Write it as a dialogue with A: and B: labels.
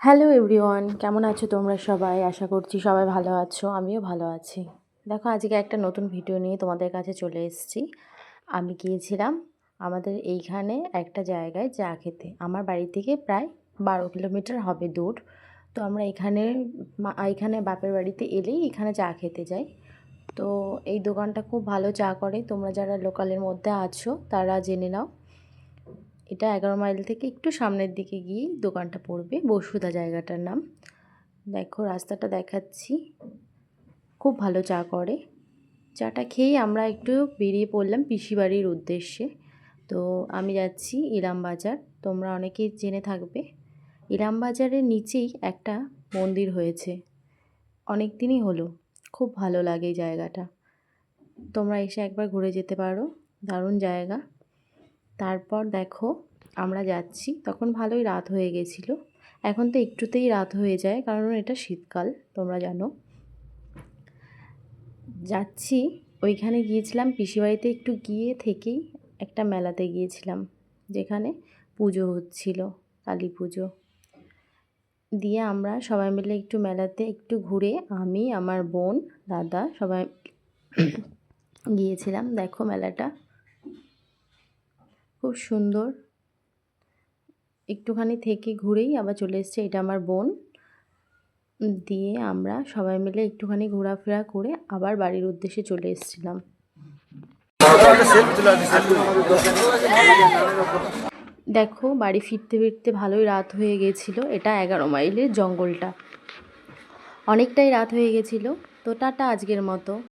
A: Hello everyone, কেমন আছো তোমরা সবাই? আশা করছি সবাই ভালো আছো, আমিও ভালো আছি। দেখো, আজকে একটা নতুন ভিডিও নিয়ে তোমাদের কাছে চলে এসেছি। আমি গিয়েছিলাম আমাদের এইখানে একটা জায়গায় চা খেতে। আমার বাড়ি থেকে প্রায় 12 কিলোমিটার হবে দূর। তো আমরা এখানে বাপের বাড়িতে এলেই এখানে চা খেতে যাই। তো এই দোকানটা খুব ভালো চা করে, তোমরা যারা লোকালের মধ্যে আছো তারা জেনে নাও। এটা 11 মাইল থেকে একটু সামনের দিকে গিয়েই দোকানটা পড়বে, বসুধা জায়গাটার নাম। দেখো, রাস্তাটা দেখাচ্ছি, খুব ভালো চা করে। চাটা খেয়েই আমরা একটু বেরিয়ে পড়লাম পিসি বাড়ির উদ্দেশ্যে। তো আমি যাচ্ছি ইলামবাজার, তোমরা অনেকেই জেনে থাকবে। ইলামবাজারের নিচেই একটা মন্দির হয়েছে, অনেক দিনই হলো। খুব ভালো লাগে এই জায়গাটা, তোমরা এসে একবার ঘুরে যেতে পারো, দারুণ জায়গা। তারপর দেখো, আমরা যাচ্ছি, তখন ভালোই রাত হয়ে গেছিলো। এখন তো একটুতেই রাত হয়ে যায়, কারণ এটা শীতকাল, তোমরা জানো। যাচ্ছি, ওইখানে গিয়েছিলাম পিসিবাড়িতে, একটু গিয়ে থেকেই একটা মেলাতে গিয়েছিলাম, যেখানে পুজো হচ্ছিল, কালী পুজো। দিয়ে আমরা সবাই মিলে একটু মেলাতে একটু ঘুরে, আমি, আমার বোন, দাদা সবাই গিয়েছিলাম। দেখো, মেলাটা খুব সুন্দর। একটুখানি থেকে ঘুরেই আবার চলে এসছে, এটা আমার বোন। দিয়ে আমরা সবাই মিলে একটুখানি ঘোরাফেরা করে আবার বাড়ির উদ্দেশ্যে চলে এসেছিলাম। দেখো, বাড়ি ফিরতে ফিরতে ভালোই রাত হয়ে গেছিলো। এটা 11 মাইলের জঙ্গলটা, অনেকটাই রাত হয়ে গেছিলো। তো টাটা আজকের মতো।